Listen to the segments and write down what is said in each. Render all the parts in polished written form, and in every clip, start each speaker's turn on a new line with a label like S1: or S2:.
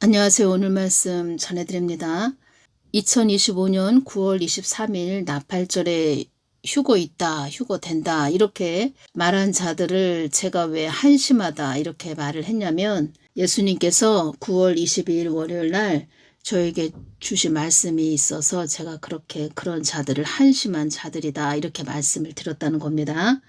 S1: 안녕하세요. 오늘 말씀 전해드립니다. 2025년 9월 23일 나팔절에 휴거 있다, 휴거 된다 이렇게 말한 자들을 제가 왜 한심하다 이렇게 말을 했냐면, 예수님께서 9월 22일 월요일 날 저에게 주신 말씀이 있어서 제가 그런 자들을 한심한 자들이다 이렇게 말씀을 드렸다는 겁니다.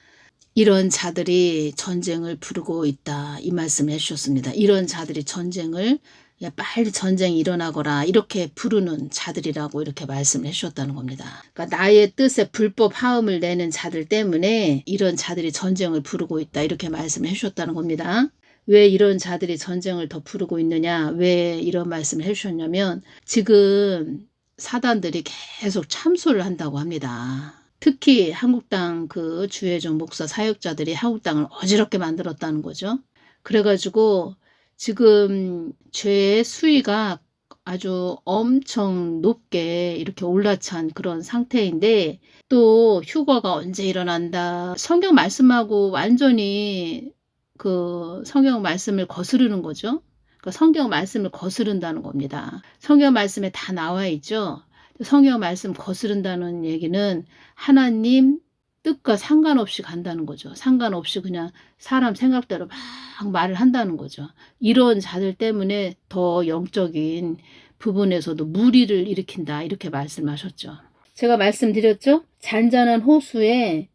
S1: 이런 자들이 전쟁을 부르고 있다 이 말씀을 해주셨습니다. 이런 자들이 전쟁을, 야 빨리 전쟁이 일어나거라 이렇게 부르는 자들이라고 이렇게 말씀을 해주셨다는 겁니다. 그러니까 나의 뜻에 불법 하음을 내는 자들 때문에 이런 자들이 전쟁을 부르고 있다 이렇게 말씀을 해주셨다는 겁니다. 왜 이런 자들이 전쟁을 더 부르고 있느냐, 왜 이런 말씀을 해주셨냐면, 지금 사단들이 계속 참소를 한다고 합니다. 특히 한국당 그 주혜정 목사 사역자들이 한국당을 어지럽게 만들었다는 거죠. 그래가지고 지금 죄의 수위가 아주 엄청 높게 이렇게 올라찬 그런 상태인데, 또 휴거가 언제 일어난다, 성경 말씀하고 완전히 그 성경 말씀을 거스르는 거죠. 그러니까 성경 말씀을 거스른다는 겁니다. 성경 말씀에 다 나와 있죠. 성경 말씀 거스른다는 얘기는 하나님 뜻과 상관없이 간다는 거죠. 상관없이 그냥 사람 생각대로 막 말을 한다는 거죠. 이런 자들 때문에 더 영적인 부분에서도 무리를 일으킨다 이렇게 말씀하셨죠. 제가 말씀드렸죠. 잔잔한 호수에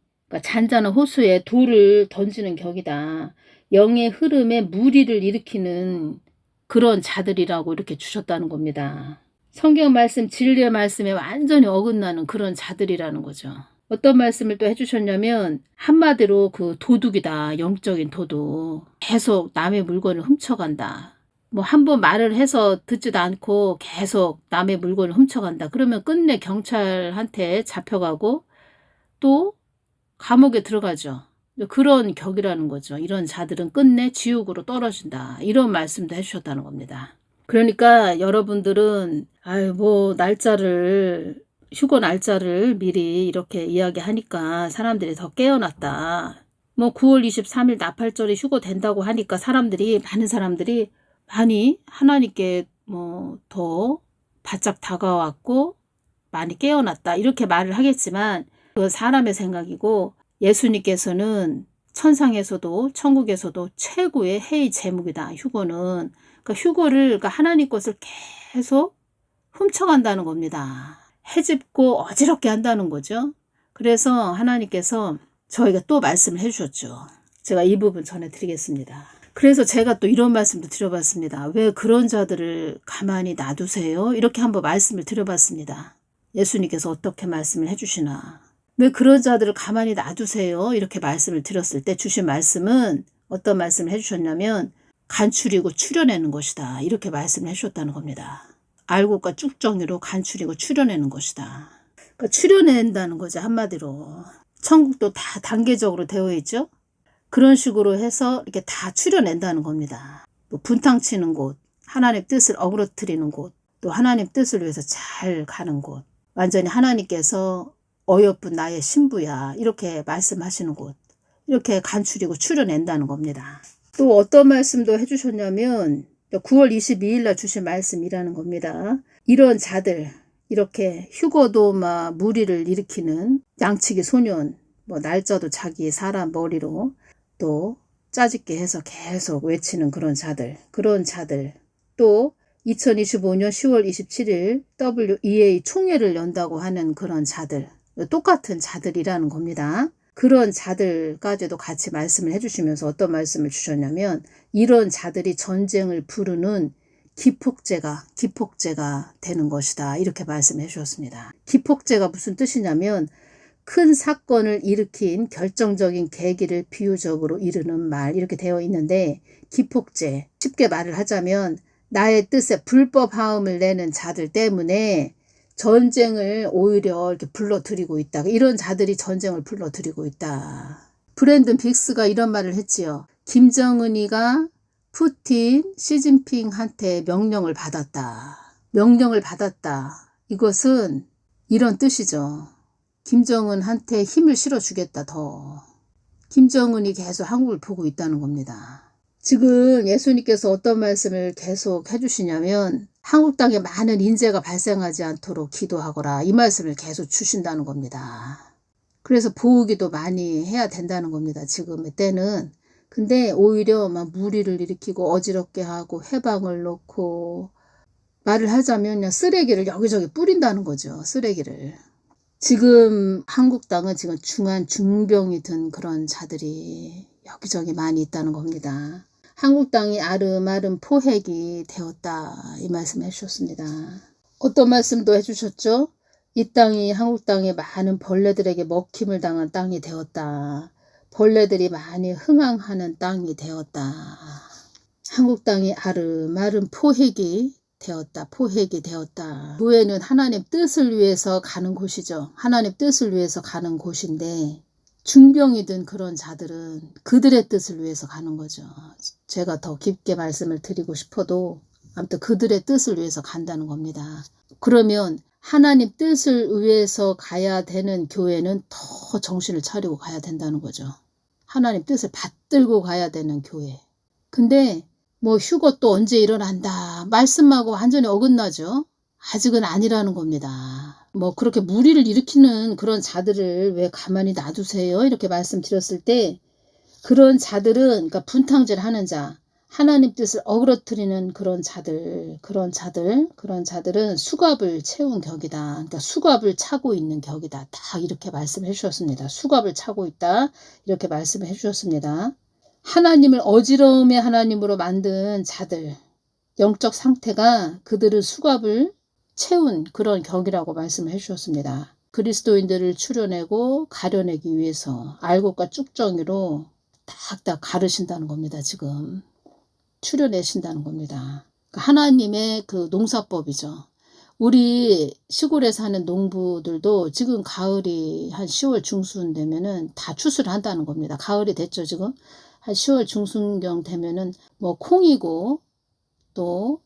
S1: 돌을 던지는 격이다. 영의 흐름에 무리를 일으키는 그런 자들이라고 이렇게 주셨다는 겁니다. 성경 말씀, 진리의 말씀에 완전히 어긋나는 그런 자들이라는 거죠. 어떤 말씀을 또 해주셨냐면, 한마디로 그 도둑이다. 영적인 도둑. 계속 남의 물건을 훔쳐간다. 뭐 한 번 말을 해서 듣지도 않고 계속 남의 물건을 훔쳐간다. 그러면 끝내 경찰한테 잡혀가고 또 감옥에 들어가죠. 그런 격이라는 거죠. 이런 자들은 끝내 지옥으로 떨어진다. 이런 말씀도 해주셨다는 겁니다. 그러니까 여러분들은 휴거 날짜를 미리 이렇게 이야기하니까 사람들이 더 깨어났다. 9월 23일 나팔절이 휴거 된다고 하니까 많은 사람들이 많이 하나님께 더 바짝 다가왔고 많이 깨어났다 이렇게 말을 하겠지만, 그 사람의 생각이고, 예수님께서는 천상에서도 천국에서도 최고의 해의 제목이다. 휴거는. 그러니까 하나님 것을 계속 훔쳐간다는 겁니다. 해집고 어지럽게 한다는 거죠. 그래서 하나님께서 저희가 또 말씀을 해주셨죠. 제가 이 부분 전해드리겠습니다. 그래서 제가 또 이런 말씀도 드려봤습니다. 왜 그런 자들을 가만히 놔두세요? 이렇게 한번 말씀을 드려봤습니다. 예수님께서 어떻게 말씀을 해주시나. 왜 그런 자들을 가만히 놔두세요? 이렇게 말씀을 드렸을 때 주신 말씀은 어떤 말씀을 해주셨냐면, 간추리고 추려내는 것이다. 이렇게 말씀을 해주셨다는 겁니다. 알곡과 쭉정이로 간추리고 추려내는 것이다. 그러니까 추려낸다는 거죠. 한마디로. 천국도 다 단계적으로 되어 있죠. 그런 식으로 해서 이렇게 다 추려낸다는 겁니다. 분탕치는 곳, 하나님 뜻을 어그러뜨리는 곳, 또 하나님 뜻을 위해서 잘 가는 곳, 완전히 하나님께서 어여쁜 나의 신부야 이렇게 말씀하시는 곳, 이렇게 간추리고 추려낸다는 겁니다. 또 어떤 말씀도 해주셨냐면 9월 22일 날 주신 말씀이라는 겁니다. 이런 자들, 이렇게 휴거도 무리를 일으키는 양치기 소년, 날짜도 자기 사람 머리로 또 짜집게 해서 계속 외치는 그런 자들, 또 2025년 10월 27일 WEA 총회를 연다고 하는 그런 자들, 똑같은 자들이라는 겁니다. 그런 자들까지도 같이 말씀을 해주시면서 어떤 말씀을 주셨냐면, 이런 자들이 전쟁을 부르는 기폭제가 되는 것이다 이렇게 말씀해 주셨습니다. 기폭제가 무슨 뜻이냐면, 큰 사건을 일으킨 결정적인 계기를 비유적으로 이르는 말 이렇게 되어 있는데, 기폭제, 쉽게 말을 하자면 나의 뜻에 불법 하음을 내는 자들 때문에 전쟁을 오히려 이렇게 불러들이고 있다. 이런 자들이 전쟁을 불러들이고 있다. 브랜든 빅스가 이런 말을 했지요. 김정은이가 푸틴, 시진핑한테 명령을 받았다. 이것은 이런 뜻이죠. 김정은한테 힘을 실어주겠다 더. 김정은이 계속 한국을 보고 있다는 겁니다. 지금 예수님께서 어떤 말씀을 계속 해주시냐면 한국 땅에 많은 인재가 발생하지 않도록 기도하거라, 이 말씀을 계속 주신다는 겁니다. 그래서 보호기도 많이 해야 된다는 겁니다. 지금의 때는. 근데 오히려 막 무리를 일으키고 어지럽게 하고 해방을 놓고, 말을 하자면 그냥 쓰레기를 여기저기 뿌린다는 거죠. 쓰레기를. 지금 한국 땅은 지금 중병이 든 그런 자들이 여기저기 많이 있다는 겁니다. 한국 땅이 아름아름 포획이 되었다, 이 말씀 해주셨습니다. 어떤 말씀도 해주셨죠? 이 땅이 한국 땅에 많은 벌레들에게 먹힘을 당한 땅이 되었다. 벌레들이 많이 흥황하는 땅이 되었다. 한국 땅이 아름아름 포획이 되었다. 포획이 되었다. 교회는 하나님 뜻을 위해서 가는 곳이죠. 하나님 뜻을 위해서 가는 곳인데 중병이 든 그런 자들은 그들의 뜻을 위해서 가는 거죠. 제가 더 깊게 말씀을 드리고 싶어도 아무튼 그들의 뜻을 위해서 간다는 겁니다. 그러면 하나님 뜻을 위해서 가야 되는 교회는 더 정신을 차리고 가야 된다는 거죠. 하나님 뜻을 받들고 가야 되는 교회. 근데 뭐 휴거 또 언제 일어난다, 말씀하고 완전히 어긋나죠. 아직은 아니라는 겁니다. 뭐 그렇게 무리를 일으키는 그런 자들을 왜 가만히 놔두세요? 이렇게 말씀드렸을 때, 그런 자들은, 그러니까 분탕질 하는 자, 하나님 뜻을 어그러뜨리는 그런 자들은 수갑을 채운 격이다. 그러니까 수갑을 차고 있는 격이다. 다 이렇게 말씀해 주셨습니다. 수갑을 차고 있다, 이렇게 말씀해 주셨습니다. 하나님을 어지러움의 하나님으로 만든 자들, 영적 상태가 그들을 수갑을 채운 그런 격이라고 말씀을 해주셨습니다. 그리스도인들을 추려내고 가려내기 위해서 알곡과 쭉정이로 딱딱 가르신다는 겁니다. 지금 추려내신다는 겁니다. 하나님의 그 농사법이죠. 우리 시골에 사는 농부들도 지금 가을이 한 10월 중순 되면은 다 추수를 한다는 겁니다. 가을이 됐죠. 지금 한 10월 중순경 되면은 뭐 콩이고 또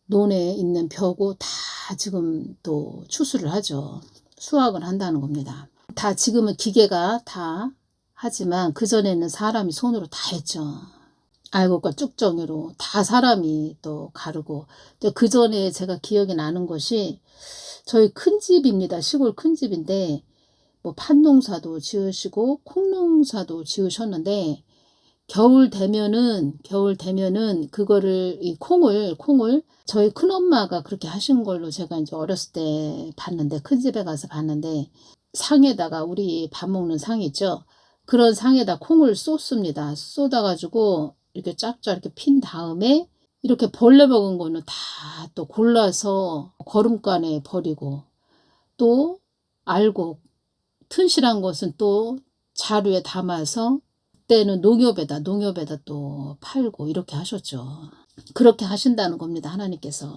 S1: 논에 있는 벼고 다 지금 또 추수를 하죠. 수확을 한다는 겁니다. 다 지금은 기계가 다 하지만 그전에는 사람이 손으로 다 했죠. 알곡과 쭉정이로 다 사람이 또 가르고. 그 전에 제가 기억이 나는 것이, 저희 큰 집입니다. 시골 큰 집인데 뭐 팥농사도 지으시고 콩농사도 지으셨는데, 겨울 되면은 그거를, 이 콩을 저희 큰엄마가 그렇게 하신 걸로 제가 이제 어렸을 때 봤는데, 큰 집에 가서 봤는데, 상에다가, 우리 밥 먹는 상 있죠, 그런 상에다 콩을 쏟습니다. 쏟아가지고 이렇게 쫙쫙 이렇게 핀 다음에 이렇게 벌레 먹은 거는 다 또 골라서 거름간에 버리고, 또 알곡 튼실한 것은 또 자루에 담아서 그때는 농협에다 또 팔고 이렇게 하셨죠. 그렇게 하신다는 겁니다. 하나님께서.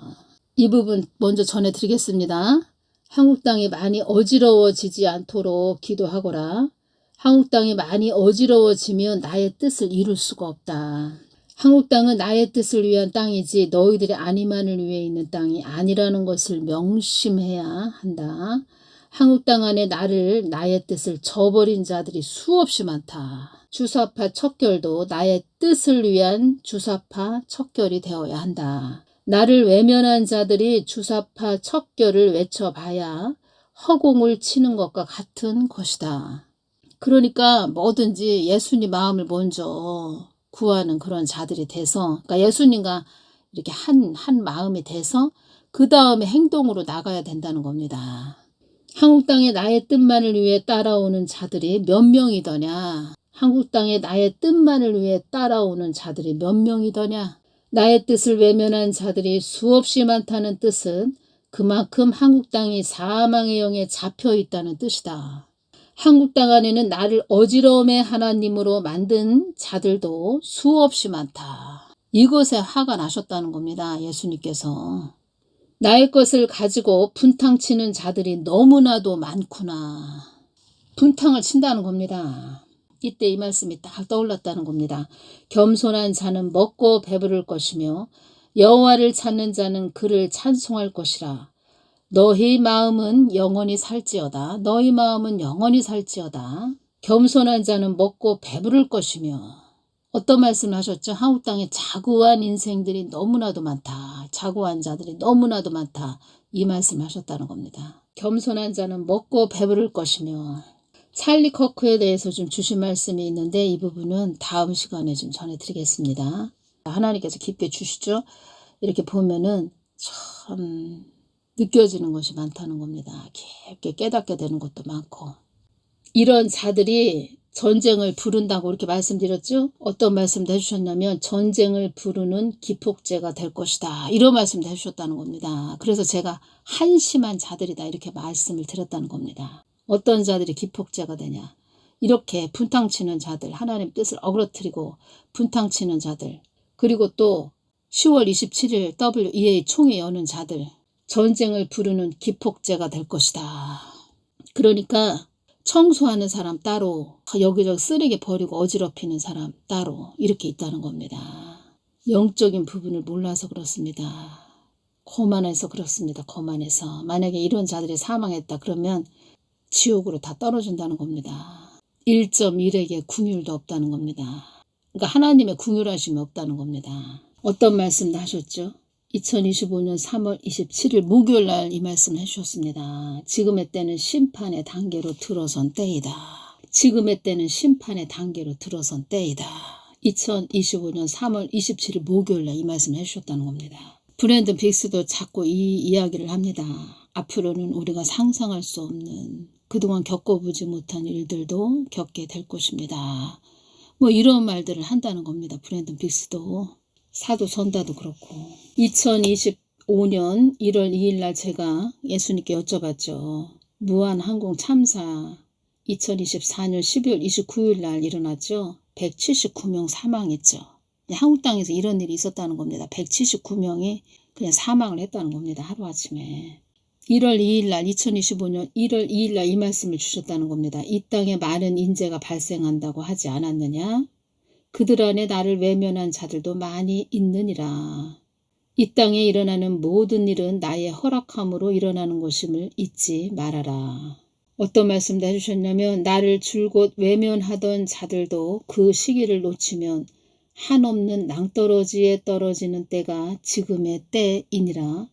S1: 이 부분 먼저 전해드리겠습니다. 한국 땅이 많이 어지러워지지 않도록 기도하거라. 한국 땅이 많이 어지러워지면 나의 뜻을 이룰 수가 없다. 한국 땅은 나의 뜻을 위한 땅이지 너희들의 안위만을 위해 있는 땅이 아니라는 것을 명심해야 한다. 한국 땅 안에 나의 뜻을 저버린 자들이 수없이 많다. 주사파 척결도 나의 뜻을 위한 주사파 척결이 되어야 한다. 나를 외면한 자들이 주사파 척결을 외쳐봐야 허공을 치는 것과 같은 것이다. 그러니까 뭐든지 예수님 마음을 먼저 구하는 그런 자들이 돼서, 그러니까 예수님과 이렇게 한 마음이 돼서 그 다음에 행동으로 나가야 된다는 겁니다. 한국 땅에 나의 뜻만을 위해 따라오는 자들이 몇 명이더냐? 한국 땅에 나의 뜻만을 위해 따라오는 자들이 몇 명이더냐? 나의 뜻을 외면한 자들이 수없이 많다는 뜻은 그만큼 한국 땅이 사망의 영에 잡혀 있다는 뜻이다. 한국 땅 안에는 나를 어지러움의 하나님으로 만든 자들도 수없이 많다. 이것에 화가 나셨다는 겁니다. 예수님께서. 나의 것을 가지고 분탕치는 자들이 너무나도 많구나. 분탕을 친다는 겁니다. 이때 이 말씀이 딱 떠올랐다는 겁니다. 겸손한 자는 먹고 배부를 것이며 여호와를 찾는 자는 그를 찬송할 것이라. 너희 마음은 영원히 살지어다. 겸손한 자는 먹고 배부를 것이며 어떤 말씀을 하셨죠? 한국 땅에 자고한 인생들이 너무나도 많다. 자고한 자들이 너무나도 많다. 이 말씀을 하셨다는 겁니다. 겸손한 자는 먹고 배부를 것이며, 찰리 커크에 대해서 좀 주신 말씀이 있는데 이 부분은 다음 시간에 좀 전해드리겠습니다. 하나님께서 깊게 주시죠. 이렇게 보면은 참 느껴지는 것이 많다는 겁니다. 깊게 깨닫게 되는 것도 많고, 이런 자들이 전쟁을 부른다고 이렇게 말씀드렸죠. 어떤 말씀도 해주셨냐면 전쟁을 부르는 기폭제가 될 것이다. 이런 말씀도 해주셨다는 겁니다. 그래서 제가 한심한 자들이다 이렇게 말씀을 드렸다는 겁니다. 어떤 자들이 기폭제가 되냐. 이렇게 분탕치는 자들, 하나님 뜻을 어그러뜨리고 분탕치는 자들, 그리고 또 10월 27일 WEA 총회 여는 자들, 전쟁을 부르는 기폭제가 될 것이다. 그러니까 청소하는 사람 따로, 여기저기 쓰레기 버리고 어지럽히는 사람 따로 이렇게 있다는 겁니다. 영적인 부분을 몰라서 그렇습니다. 거만해서 그렇습니다. 거만해서. 만약에 이런 자들이 사망했다 그러면 지옥으로 다 떨어진다는 겁니다. 1.1에게 궁율도 없다는 겁니다. 그러니까 하나님의 궁율하심이 없다는 겁니다. 어떤 말씀도 하셨죠? 2025년 3월 27일 목요일 날 이 말씀을 해주셨습니다. 지금의 때는 심판의 단계로 들어선 때이다. 지금의 때는 심판의 단계로 들어선 때이다. 2025년 3월 27일 목요일 날 이 말씀을 해주셨다는 겁니다. 브랜든 빅스도 자꾸 이 이야기를 합니다. 앞으로는 우리가 상상할 수 없는, 그동안 겪어보지 못한 일들도 겪게 될 것입니다. 뭐 이런 말들을 한다는 겁니다. 브랜든 빅스도. 사도 선다도 그렇고. 2025년 1월 2일 날 제가 예수님께 여쭤봤죠. 무한항공 참사 2024년 12월 29일 날 일어났죠. 179명 사망했죠. 한국 땅에서 이런 일이 있었다는 겁니다. 179명이 그냥 사망을 했다는 겁니다. 하루아침에. 1월 2일 날 2025년 1월 2일 날 이 말씀을 주셨다는 겁니다. 이 땅에 많은 인재가 발생한다고 하지 않았느냐? 그들 안에 나를 외면한 자들도 많이 있느니라. 이 땅에 일어나는 모든 일은 나의 허락함으로 일어나는 것임을 잊지 말아라. 어떤 말씀도 해주셨냐면 나를 줄곧 외면하던 자들도 그 시기를 놓치면 한없는 낭떠러지에 떨어지는 때가 지금의 때이니라.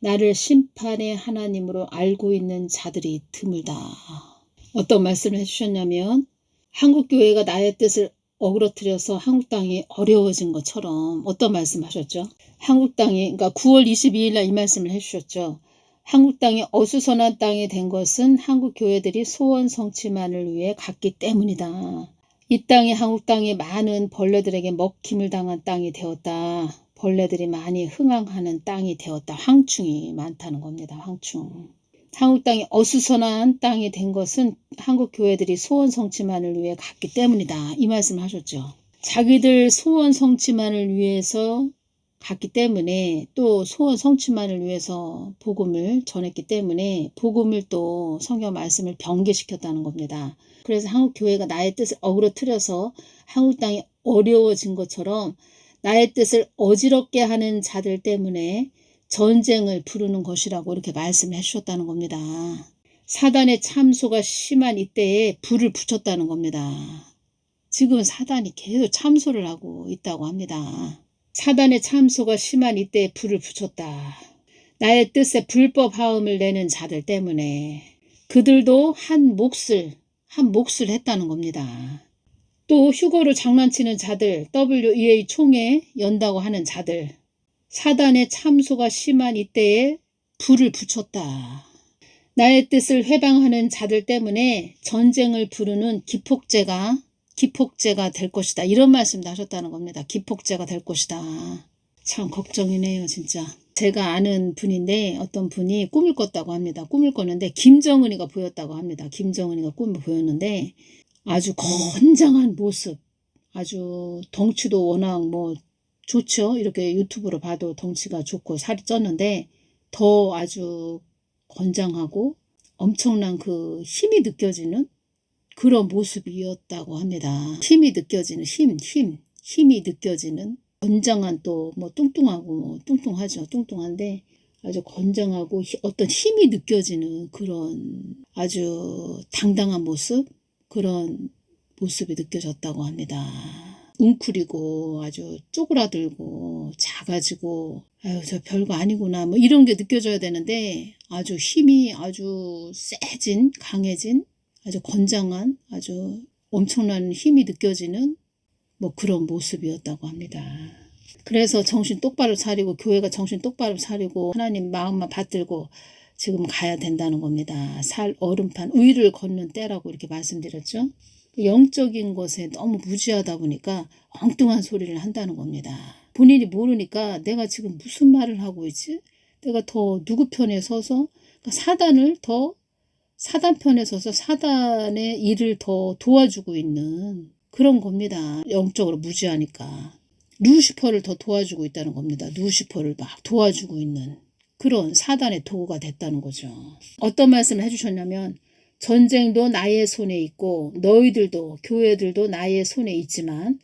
S1: 나를 심판의 하나님으로 알고 있는 자들이 드물다. 어떤 말씀을 해주셨냐면 한국교회가 나의 뜻을 어그러뜨려서 한국 땅이 어려워진 것처럼, 어떤 말씀 하셨죠? 한국 땅이, 그러니까 9월 22일 날 이 말씀을 해주셨죠. 한국 땅이 어수선한 땅이 된 것은 한국 교회들이 소원 성취만을 위해 갔기 때문이다. 이 땅이 한국 땅이 많은 벌레들에게 먹힘을 당한 땅이 되었다. 벌레들이 많이 흥황하는 땅이 되었다. 황충이 많다는 겁니다. 황충. 한국 땅이 어수선한 땅이 된 것은 한국 교회들이 소원 성취만을 위해 갔기 때문이다. 이 말씀을 하셨죠. 자기들 소원 성취만을 위해서 갔기 때문에, 또 소원 성취만을 위해서 복음을 전했기 때문에 복음을 또 성경 말씀을 변개시켰다는 겁니다. 그래서 한국 교회가 나의 뜻을 어그러뜨려서 한국 땅이 어려워진 것처럼 나의 뜻을 어지럽게 하는 자들 때문에 전쟁을 부르는 것이라고 이렇게 말씀을 해주셨다는 겁니다. 사단의 참소가 심한 이때에 불을 붙였다는 겁니다. 지금 사단이 계속 참소를 하고 있다고 합니다. 사단의 참소가 심한 이때에 불을 붙였다. 나의 뜻에 불법하음을 내는 자들 때문에 그들도 한 몫을 했다는 겁니다. 또 휴거로 장난치는 자들, WEA 총회 연다고 하는 자들, 사단의 참소가 심한 이때에 불을 붙였다. 나의 뜻을 회방하는 자들 때문에 전쟁을 부르는 기폭제가 될 것이다. 이런 말씀도 하셨다는 겁니다. 기폭제가 될 것이다. 참 걱정이네요, 진짜. 제가 아는 분인데 어떤 분이 꿈을 꿨다고 합니다. 꿈을 꿨는데 김정은이가 보였다고 합니다. 김정은이가 꿈을 보였는데 아주 건장한 모습, 아주 덩치도 워낙 뭐 좋죠. 이렇게 유튜브로 봐도 덩치가 좋고 살이 쪘는데 더 아주 건장하고 엄청난 그 힘이 느껴지는 그런 모습이었다고 합니다. 힘이 느껴지는 힘이 느껴지는 건장한, 또 뭐 뚱뚱하고 뭐 뚱뚱하죠. 뚱뚱한데 아주 건장하고 어떤 힘이 느껴지는 그런 아주 당당한 모습, 그런 모습이 느껴졌다고 합니다. 웅크리고 아주 쪼그라들고 작아지고 아유 저 별거 아니구나 뭐 이런 게 느껴져야 되는데 아주 힘이 아주 세진 강해진 아주 건장한 아주 엄청난 힘이 느껴지는 뭐 그런 모습이었다고 합니다. 그래서 정신 똑바로 차리고 교회가 정신 똑바로 차리고 하나님 마음만 받들고 지금 가야 된다는 겁니다. 살 얼음판 위를 걷는 때라고 이렇게 말씀드렸죠. 영적인 것에 너무 무지하다 보니까 엉뚱한 소리를 한다는 겁니다. 본인이 모르니까 내가 지금 무슨 말을 하고 있지? 내가 더 누구 편에 서서 사단을 더 사단 편에 서서 사단의 일을 더 도와주고 있는 그런 겁니다. 영적으로 무지하니까. 루시퍼를 더 도와주고 있다는 겁니다. 루시퍼를 막 도와주고 있는 그런 사단의 도구가 됐다는 거죠. 어떤 말씀을 해주셨냐면 전쟁도 나의 손에 있고 너희들도 교회들도 나의 손에 있지만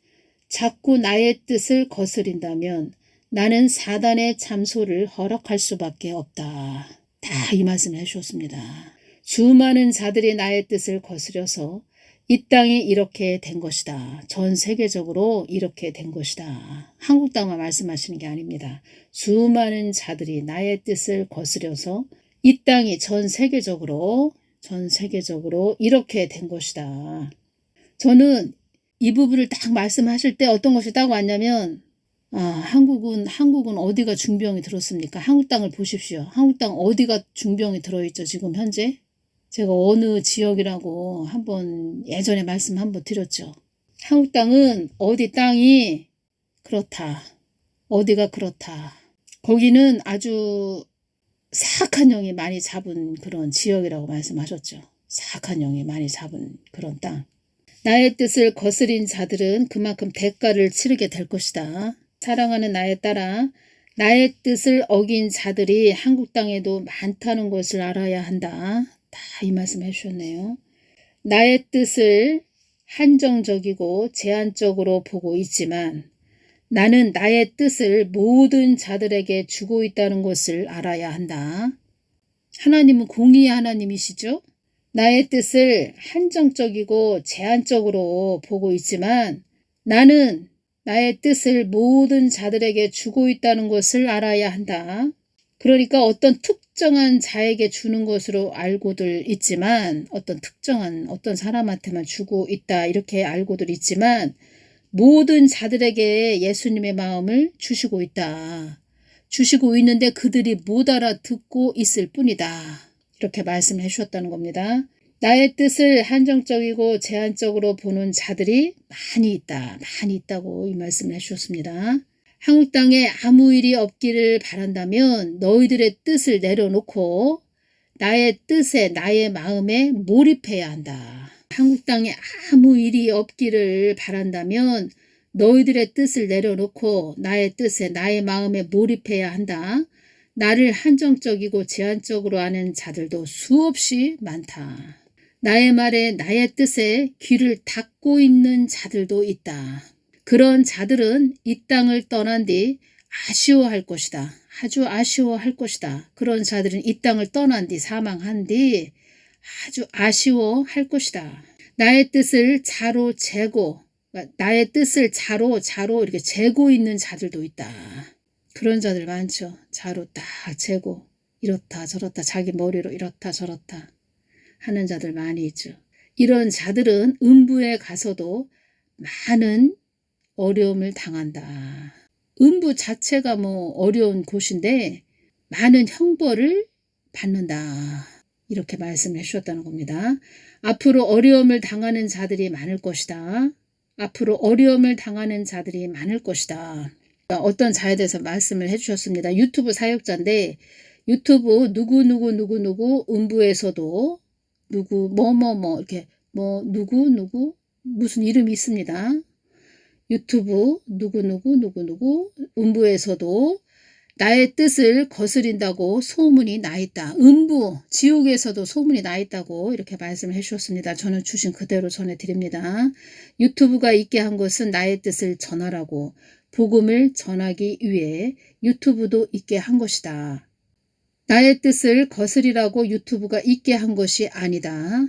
S1: 자꾸 나의 뜻을 거스린다면 나는 사단의 참소를 허락할 수밖에 없다. 다 이 말씀을 해주셨습니다. 수많은 자들이 나의 뜻을 거스려서 이 땅이 이렇게 된 것이다. 전 세계적으로 이렇게 된 것이다. 한국 땅만 말씀하시는 게 아닙니다. 수많은 자들이 나의 뜻을 거스려서 이 땅이 전 세계적으로 이렇게 된 것이다. 저는 이 부분을 딱 말씀하실 때 어떤 것이 딱 왔냐면 한국은 어디가 중병이 들었습니까? 한국 땅을 보십시오. 한국 땅 어디가 중병이 들어있죠 지금 현재? 제가 어느 지역이라고 한번 예전에 말씀 한번 드렸죠. 한국 땅은 어디 땅이 그렇다. 어디가 그렇다. 거기는 아주 사악한 영이 많이 잡은 그런 지역이라고 말씀하셨죠. 사악한 영이 많이 잡은 그런 땅. 나의 뜻을 거스린 자들은 그만큼 대가를 치르게 될 것이다. 사랑하는 나에 따라 나의 뜻을 어긴 자들이 한국 땅에도 많다는 것을 알아야 한다. 다 이 말씀 해주셨네요. 나의 뜻을 한정적이고 제한적으로 보고 있지만 나는 나의 뜻을 모든 자들에게 주고 있다는 것을 알아야 한다. 하나님은 공의의 하나님이시죠. 나의 뜻을 한정적이고 제한적으로 보고 있지만 나는 나의 뜻을 모든 자들에게 주고 있다는 것을 알아야 한다. 그러니까 어떤 특정한 자에게 주는 것으로 알고들 있지만 어떤 특정한 어떤 사람한테만 주고 있다 이렇게 알고들 있지만 모든 자들에게 예수님의 마음을 주시고 있다. 주시고 있는데 그들이 못 알아듣고 있을 뿐이다. 이렇게 말씀을 해주셨다는 겁니다. 나의 뜻을 한정적이고 제한적으로 보는 자들이 많이 있다. 많이 있다고 이 말씀을 해주셨습니다. 한국 땅에 아무 일이 없기를 바란다면 너희들의 뜻을 내려놓고 나의 뜻에 나의 마음에 몰입해야 한다. 한국 땅에 아무 일이 없기를 바란다면 너희들의 뜻을 내려놓고 나의 뜻에 나의 마음에 몰입해야 한다. 나를 한정적이고 제한적으로 아는 자들도 수없이 많다. 나의 말에 나의 뜻에 귀를 닫고 있는 자들도 있다. 그런 자들은 이 땅을 떠난 뒤 아쉬워할 것이다. 아주 아쉬워할 것이다. 그런 자들은 이 땅을 떠난 뒤 사망한 뒤 아주 아쉬워할 것이다. 나의 뜻을 자로 재고 나의 뜻을 자로 이렇게 재고 있는 자들도 있다. 그런 자들 많죠. 자로 딱 재고 이렇다 저렇다 자기 머리로 이렇다 저렇다 하는 자들 많이 있죠. 이런 자들은 음부에 가서도 많은 어려움을 당한다. 음부 자체가 뭐 어려운 곳인데 많은 형벌을 받는다. 이렇게 말씀해 주셨다는 겁니다. 앞으로 어려움을 당하는 자들이 많을 것이다. 앞으로 어려움을 당하는 자들이 많을 것이다. 어떤 자에 대해서 말씀을 해주셨습니다. 유튜브 사역자인데 유튜브 누구 음부에서도 누구 이렇게 누구 무슨 이름이 있습니다. 유튜브 누구 음부에서도 나의 뜻을 거스린다고 소문이 나 있다. 음부 지옥에서도 소문이 나 있다고 이렇게 말씀을 해주셨습니다. 저는 주신 그대로 전해드립니다. 유튜브가 있게 한 것은 나의 뜻을 전하라고 복음을 전하기 위해 유튜브도 있게 한 것이다. 나의 뜻을 거스리라고 유튜브가 있게 한 것이 아니다.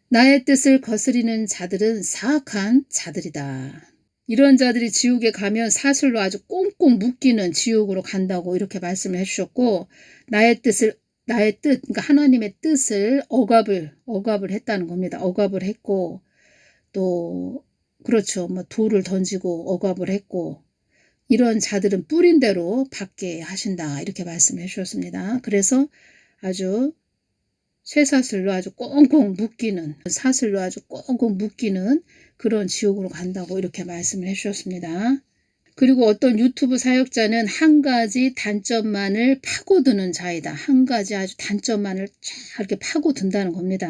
S1: 나의 뜻을 거스리는 자들은 사악한 자들이다. 이런 자들이 지옥에 가면 사슬로 아주 꽁꽁 묶이는 지옥으로 간다고 이렇게 말씀을 해주셨고, 나의 뜻, 그러니까 하나님의 뜻을 억압을 했다는 겁니다. 억압을 했고, 또, 그렇죠. 뭐 돌을 던지고 억압을 했고, 이런 자들은 뿌린 대로 받게 하신다. 이렇게 말씀해 주셨습니다. 그래서 아주 쇠사슬로 아주 꽁꽁 묶이는, 사슬로 아주 꽁꽁 묶이는 그런 지옥으로 간다고 이렇게 말씀을 해주셨습니다. 그리고 어떤 유튜브 사역자는 한 가지 단점만을 파고드는 자이다. 한 가지 아주 단점만을 쫙 이렇게 파고든다는 겁니다.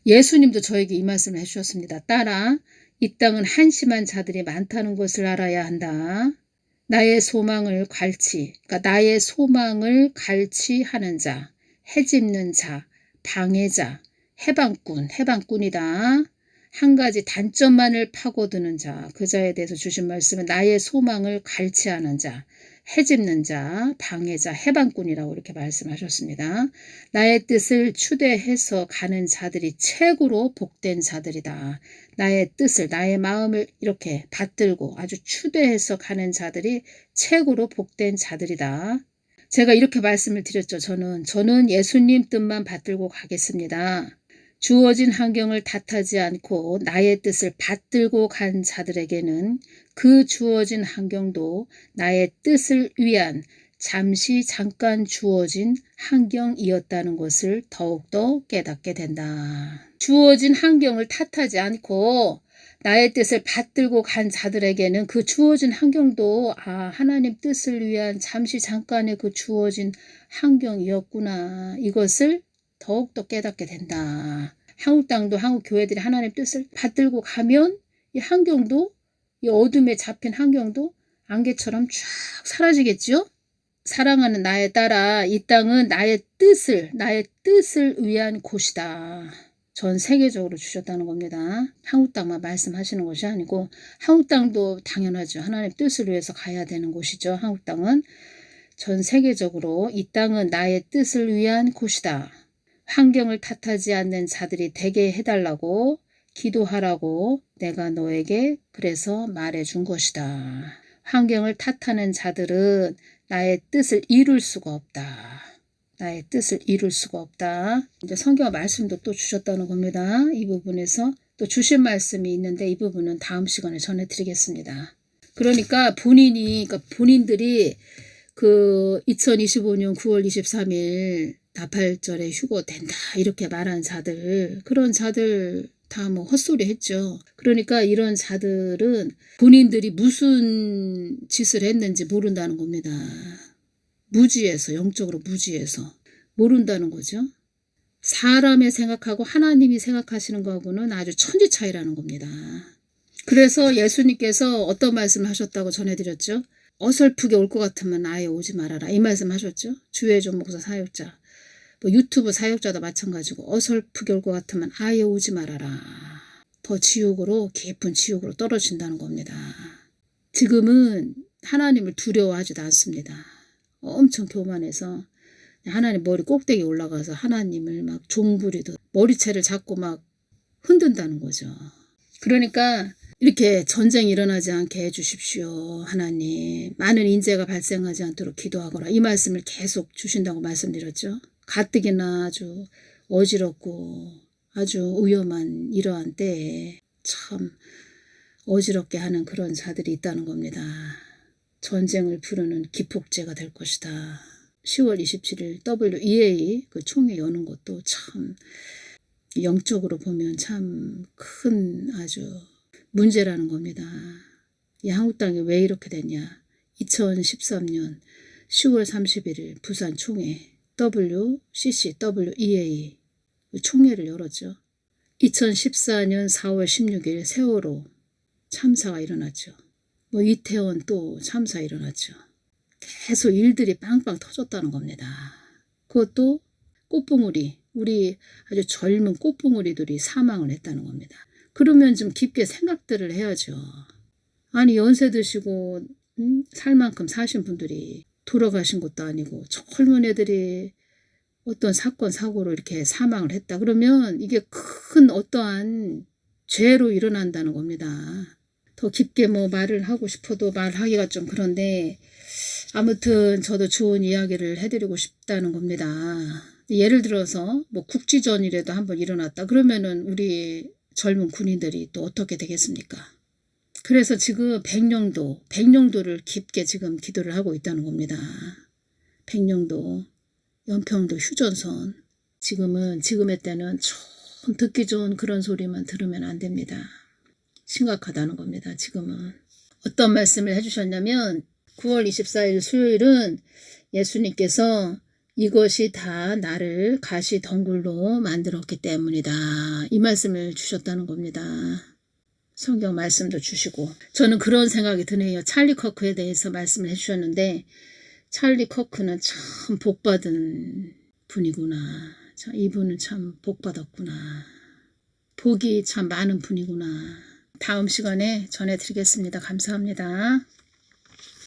S1: 예수님도 저에게 이 말씀을 해주셨습니다. 따라 이 땅은 한심한 자들이 많다는 것을 알아야 한다. 나의 소망을 그러니까 나의 소망을 갈취하는 자, 해집는 자, 방해자, 해방꾼이다. 한 가지 단점만을 파고드는 자, 그 자에 대해서 주신 말씀은 나의 소망을 갈취하는 자, 해집는 자, 방해자, 해방꾼이라고 이렇게 말씀하셨습니다. 나의 뜻을 추대해서 가는 자들이 최고로 복된 자들이다. 나의 뜻을, 나의 마음을 이렇게 받들고 아주 추대해서 가는 자들이 최고로 복된 자들이다. 제가 이렇게 말씀을 드렸죠. 저는 예수님 뜻만 받들고 가겠습니다. 주어진 환경을 탓하지 않고 나의 뜻을 받들고 간 자들에게는 그 주어진 환경도 나의 뜻을 위한 잠깐 주어진 환경이었다는 것을 더욱더 깨닫게 된다. 주어진 환경을 탓하지 않고 나의 뜻을 받들고 간 자들에게는 그 주어진 환경도 하나님 뜻을 위한 잠깐의 그 주어진 환경이었구나. 이것을 더욱더 깨닫게 된다. 한국 땅도 한국 교회들이 하나님 뜻을 받들고 가면 이 환경도, 이 어둠에 잡힌 환경도 안개처럼 쫙 사라지겠죠? 사랑하는 나에 따라 이 땅은 나의 뜻을 위한 곳이다. 전 세계적으로 주셨다는 겁니다. 한국 땅만 말씀하시는 것이 아니고 한국 땅도 당연하죠. 하나님 뜻을 위해서 가야 되는 곳이죠. 한국 땅은 전 세계적으로 이 땅은 나의 뜻을 위한 곳이다. 환경을 탓하지 않는 자들이 되게 해달라고 기도하라고 내가 너에게 그래서 말해준 것이다. 환경을 탓하는 자들은 나의 뜻을 이룰 수가 없다. 나의 뜻을 이룰 수가 없다. 이제 성경 말씀도 또 주셨다는 겁니다. 이 부분에서 또 주신 말씀이 있는데 이 부분은 다음 시간에 전해드리겠습니다. 그러니까 본인들이 그 2025년 9월 23일 나팔절에 휴거된다 이렇게 말한 자들, 그런 자들 다 뭐 헛소리 했죠. 그러니까 이런 자들은 본인들이 무슨 짓을 했는지 모른다는 겁니다. 영적으로 무지해서 모른다는 거죠. 사람의 생각하고 하나님이 생각하시는 거하고는 아주 천지 차이라는 겁니다. 그래서 예수님께서 어떤 말씀을 하셨다고 전해드렸죠. 어설프게 올 것 같으면 아예 오지 말아라. 이 말씀 하셨죠. 주혜종 목사 사역자, 뭐 유튜브 사역자도 마찬가지고 어설프게 올 것 같으면 아예 오지 말아라. 더 깊은 지옥으로 떨어진다는 겁니다. 지금은 하나님을 두려워하지도 않습니다. 엄청 교만해서 하나님 머리 꼭대기 올라가서 하나님을 막 종부리듯 머리채를 잡고 막 흔든다는 거죠. 그러니까 이렇게 전쟁이 일어나지 않게 해주십시오. 하나님, 많은 인재가 발생하지 않도록 기도하거라. 이 말씀을 계속 주신다고 말씀드렸죠. 가뜩이나 아주 어지럽고 아주 위험한 이러한 때에 참 어지럽게 하는 그런 자들이 있다는 겁니다. 전쟁을 부르는 기폭제가 될 것이다. 10월 27일 WEA 그 총회 여는 것도 참 영적으로 보면 참 큰 아주 문제라는 겁니다. 이 한국 땅이 왜 이렇게 됐냐. 2013년 10월 31일 부산 총회 WEA 총회를 열었죠. 2014년 4월 16일 세월호 참사가 일어났죠. 뭐 이태원 또 참사 일어났죠. 계속 일들이 빵빵 터졌다는 겁니다. 그것도 꽃봉오리, 우리 아주 젊은 꽃봉오리들이 사망을 했다는 겁니다. 그러면 좀 깊게 생각들을 해야죠. 아니 연세 드시고 살 만큼 사신 분들이 돌아가신 것도 아니고 젊은 애들이 어떤 사건 사고로 이렇게 사망을 했다. 그러면 이게 큰 어떠한 죄로 일어난다는 겁니다. 더 깊게 뭐 말을 하고 싶어도 말하기가 좀 그런데 아무튼 저도 좋은 이야기를 해드리고 싶다는 겁니다. 예를 들어서 뭐 국지전이라도 한번 일어났다 그러면은 우리 젊은 군인들이 또 어떻게 되겠습니까? 그래서 지금 백령도를 깊게 지금 기도를 하고 있다는 겁니다. 백령도, 연평도, 휴전선. 지금의 때는 좀 듣기 좋은 그런 소리만 들으면 안 됩니다. 심각하다는 겁니다. 지금은. 어떤 말씀을 해주셨냐면 9월 24일 수요일은 예수님께서 이것이 다 나를 가시덩굴로 만들었기 때문이다. 이 말씀을 주셨다는 겁니다. 성경 말씀도 주시고 저는 그런 생각이 드네요. 찰리 커크에 대해서 말씀을 해주셨는데 찰리 커크는 참 복받은 분이구나. 이분은 참 복받았구나. 복이 참 많은 분이구나. 다음 시간에 전해드리겠습니다. 감사합니다.